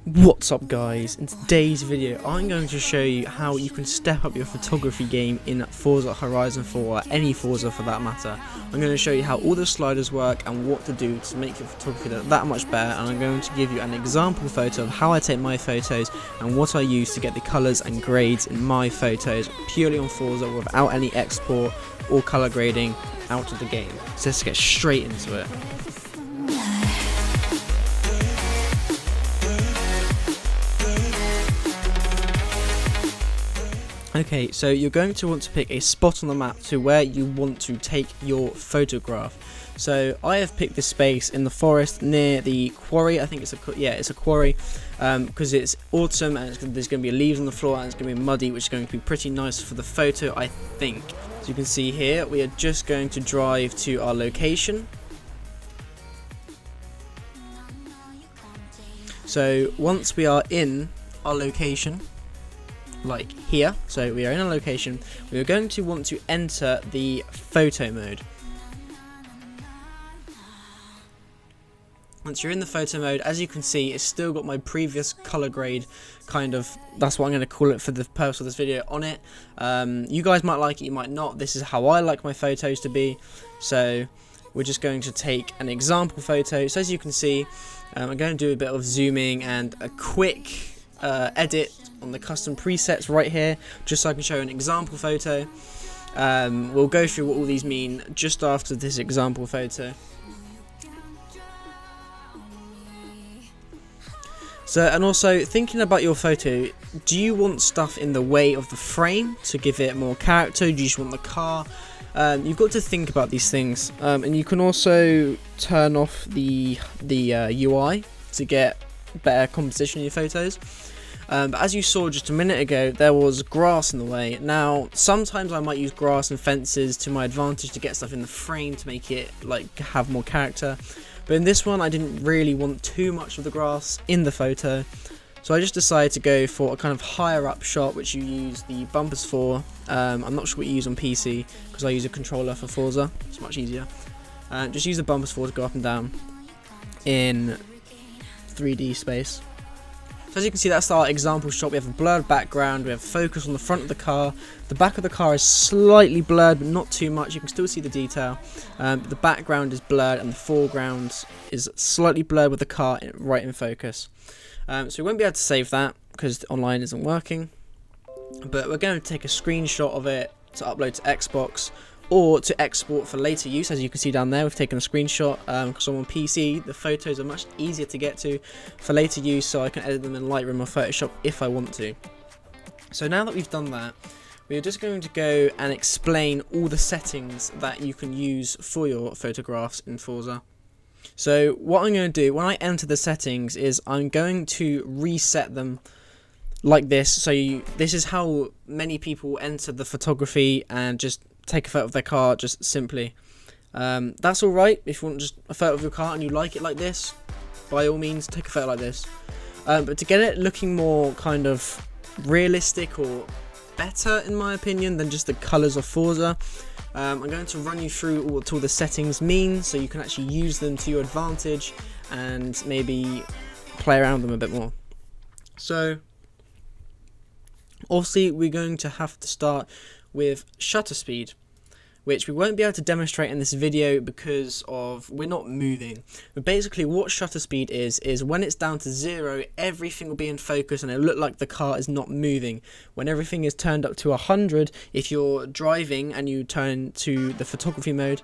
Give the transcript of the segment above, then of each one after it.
What's up guys, in today's video I'm going to show you how you can step up your photography game in Forza Horizon 4 or any Forza for that matter. I'm going to show you how all the sliders work and what to do to make your photography that much better, and I'm going to give you an example photo of how I take my photos and what I use to get the colours and grades in my photos purely on Forza without any export or colour grading out of the game. So let's get straight into it. Okay, so you're going to want to pick a spot on the map to where you want to take your photograph. So I have picked this space in the forest near the quarry. I think it's a quarry, because it's autumn and there's going to be leaves on the floor and it's going to be muddy, which is going to be pretty nice for the photo, I think. So you can see here we are just going to drive to our location. So once we are in our location, like here, so we are in a location, we are going to want to enter the photo mode. Once you're in the photo mode, as you can see, it's still got my previous color grade, kind of, that's what I'm going to call it for the purpose of this video, on it. You guys might like it, you might not. This is how I like my photos to be. So we're just going to take an example photo. So as you can see, I'm going to do a bit of zooming and a quick edit on the custom presets right here, just so I can show an example photo. We'll go through what all these mean just after this example photo. So, and also thinking about your photo, do you want stuff in the way of the frame to give it more character? Do you just want the car? You've got to think about these things, and you can also turn off the UI to get better composition in your photos. But as you saw just a minute ago, there was grass in the way. Now, sometimes I might use grass and fences to my advantage to get stuff in the frame to make it like have more character. But in this one, I didn't really want too much of the grass in the photo, so I just decided to go for a kind of higher up shot, which you use the bumpers for. I'm not sure what you use on PC because I use a controller for Forza. It's much easier. Just use the bumpers for to go up and down in 3D space. So as you can see, that's our example shot. We have a blurred background, we have focus on the front of the car. The back of the car is slightly blurred, but not too much. You can still see the detail. But the background is blurred and the foreground is slightly blurred with the car right in focus. So we won't be able to save that because online isn't working. But we're going to take a screenshot of it to upload to Xbox or to export for later use. As you can see down there, we've taken a screenshot because I'm on PC. The photos are much easier to get to for later use, so I can edit them in Lightroom or Photoshop if I want to. So now that we've done that, we're just going to go and explain all the settings that you can use for your photographs in Forza. So what I'm going to do when I enter the settings is I'm going to reset them like this. So this is how many people enter the photography and just take a photo of their car just simply. That's alright if you want just a photo of your car and you like it like this, by all means take a photo like this. But to get it looking more kind of realistic or better in my opinion than just the colours of Forza, I'm going to run you through what all the settings mean so you can actually use them to your advantage and maybe play around them a bit more. So obviously we're going to have to start with shutter speed, which we won't be able to demonstrate in this video because of we're not moving. But basically what shutter speed is when it's down to 0, everything will be in focus and it'll look like the car is not moving. When everything is turned up to 100, if you're driving and you turn to the photography mode,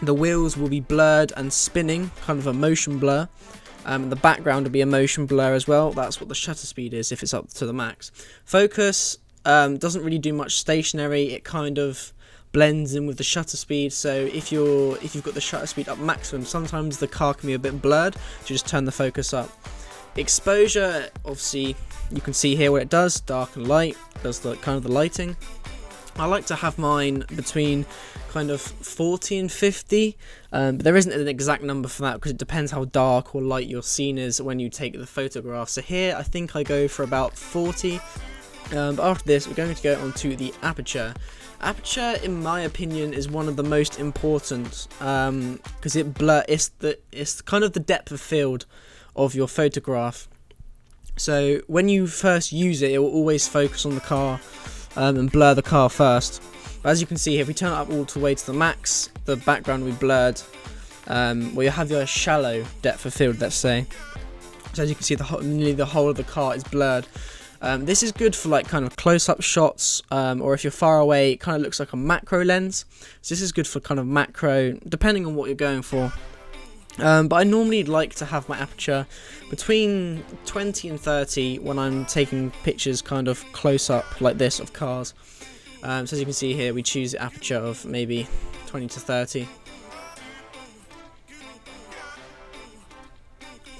the wheels will be blurred and spinning, kind of a motion blur. The background will be a motion blur as well. That's what the shutter speed is if it's up to the max. Focus doesn't really do much stationary. It kind of blends in with the shutter speed. So if you've got the shutter speed up maximum, sometimes the car can be a bit blurred. So just turn the focus up. Exposure, obviously, you can see here what it does. Dark and light does the kind of the lighting. I like to have mine between kind of 40 and 50, but there isn't an exact number for that because it depends how dark or light your scene is when you take the photograph. So here I think I go for about 40. But after this, we're going to go on to the aperture. Aperture, in my opinion, is one of the most important because it's kind of the depth of field of your photograph. So when you first use it, it will always focus on the car and blur the car first. But as you can see here, if we turn it up all the way to the max, the background will be blurred. Well, you have your shallow depth of field, let's say. So as you can see, nearly the whole of the car is blurred. This is good for like kind of close-up shots, or if you're far away, it kind of looks like a macro lens. So this is good for kind of macro, depending on what you're going for. But I normally like to have my aperture between 20 and 30 when I'm taking pictures kind of close up like this of cars. So as you can see here, we choose the aperture of maybe 20 to 30.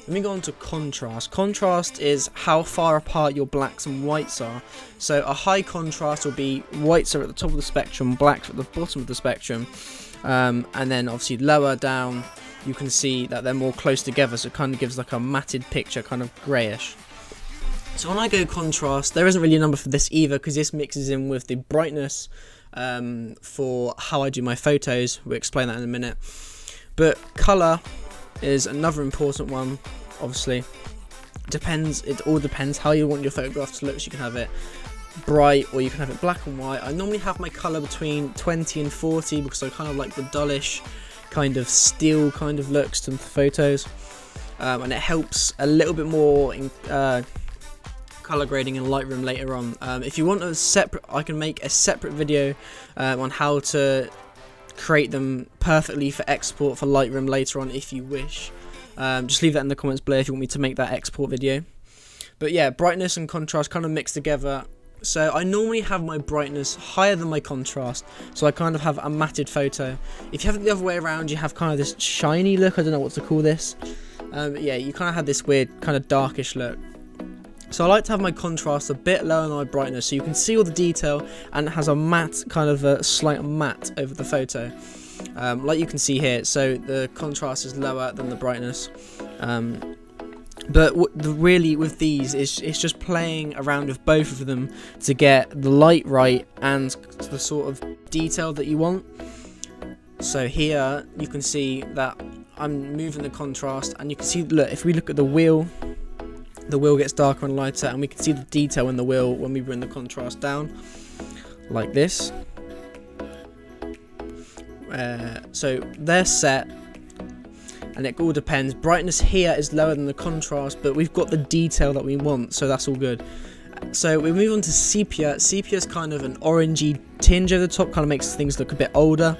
Let me go on to contrast. Contrast is how far apart your blacks and whites are. So a high contrast will be whites are at the top of the spectrum, blacks at the bottom of the spectrum, and then obviously lower down you can see that they're more close together, so it kind of gives like a matted picture, kind of greyish. So when I go contrast, there isn't really a number for this either, because this mixes in with the brightness for how I do my photos. We'll explain that in a minute. But colour is another important one, obviously. It all depends how you want your photograph to look. So you can have it bright or you can have it black and white. I normally have my colour between 20 and 40 because I kind of like the dullish kind of steel kind of looks to the photos, and it helps a little bit more in color grading in Lightroom later on. If you want a separate, I can make a separate video on how to create them perfectly for export for Lightroom later on if you wish. Just leave that in the comments below if you want me to make that export video. But yeah, brightness and contrast kind of mix together. So I normally have my brightness higher than my contrast, so I kind of have a matted photo. If you have it the other way around, you have kind of this shiny look. I don't know what to call this. But yeah, you kind of have this weird kind of darkish look. So I like to have my contrast a bit lower than my brightness, so you can see all the detail, and it has a matte, kind of a slight matte over the photo, like you can see here. So the contrast is lower than the brightness. But really with these, it's just playing around with both of them to get the light right and the sort of detail that you want. So here you can see that I'm moving the contrast, and you can see, look, if we look at the wheel gets darker and lighter, and we can see the detail in the wheel when we bring the contrast down like this. So they're set, and it all depends. Brightness here is lower than the contrast, but we've got the detail that we want, so that's all good. So we move on to sepia. Sepia is kind of an orangey tinge over the top, kind of makes things look a bit older.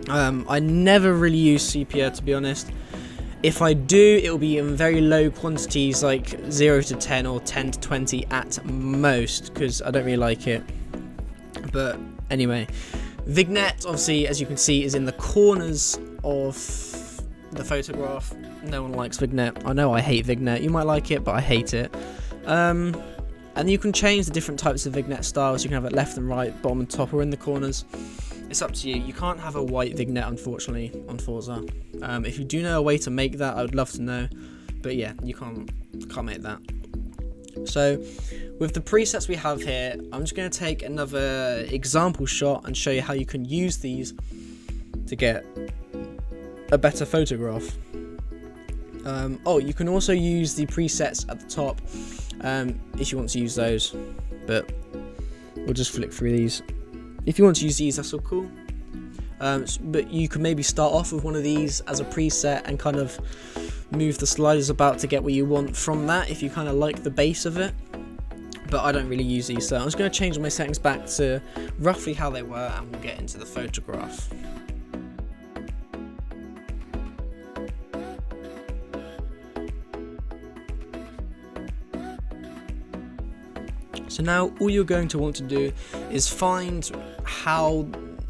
I never really use sepia, to be honest. If I do, it will be in very low quantities, like 0 to 10 or 10 to 20 at most, because I don't really like it. But anyway, Vignettes, obviously, as you can see, is in the corners of the photograph. No one likes Vignette. I know I hate Vignette. You might like it, but I hate it. And you can change the different types of Vignette styles. You can have it left and right, bottom and top, or in the corners. It's up to you. You can't have a white Vignette, unfortunately, on Forza. If you do know a way to make that, I would love to know. But yeah, you can't make that. So with the presets we have here, I'm just going to take another example shot and show you how you can use these to get a better photograph. Oh, you can also use the presets at the top if you want to use those, but we'll just flick through these. If you want to use these, that's all cool. But you can maybe start off with one of these as a preset and kind of move the sliders about to get what you want from that if you kind of like the base of it. But I don't really use these, so I'm just going to change my settings back to roughly how they were, and we'll get into the photograph. So now all you're going to want to do is find how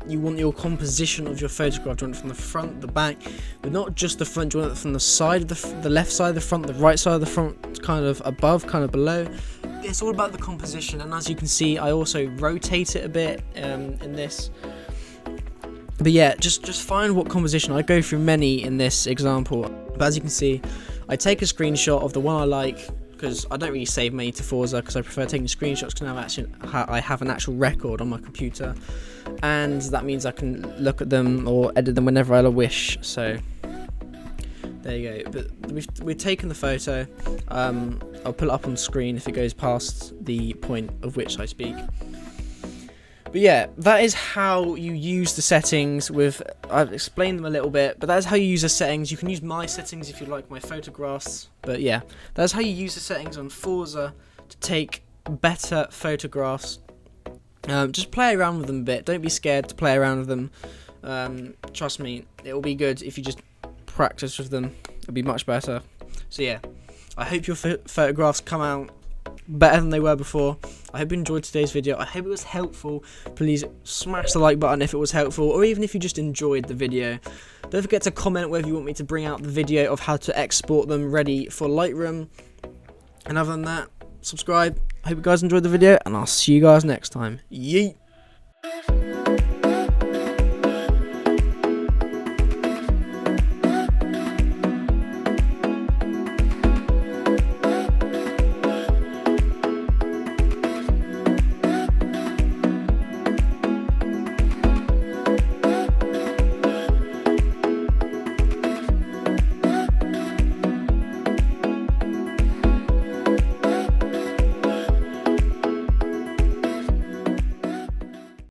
you want your composition of your photograph. Do you want it from the front, the back, but not just the front? Do you want it from the side of the left side of the front, the right side of the front, kind of above, kind of below? It's all about the composition, and as you can see, I also rotate it a bit in this. But yeah, just find what composition. I go through many in this example, but as you can see, I take a screenshot of the one I like, because I don't really save many to Forza because I prefer taking screenshots, because I have an actual record on my computer, and that means I can look at them or edit them whenever I wish. So there you go. But we've taken the photo. I'll pull it up on screen if it goes past the point of which I speak. But yeah, that is how you use the settings with, I've explained them a little bit, but that's how you use the settings. You can use my settings if you like my photographs, but yeah, that's how you use the settings on Forza to take better photographs. Just play around with them a bit, don't be scared to play around with them. Trust me, it will be good if you just practice with them, it'll be much better. So yeah, I hope your photographs come out better than they were before. I hope you enjoyed today's video. I hope it was helpful. Please smash the like button if it was helpful, or even if you just enjoyed the video. Don't forget to comment whether you want me to bring out the video of how to export them ready for Lightroom. And other than that, subscribe. I hope you guys enjoyed the video, and I'll see you guys next time. Yeet!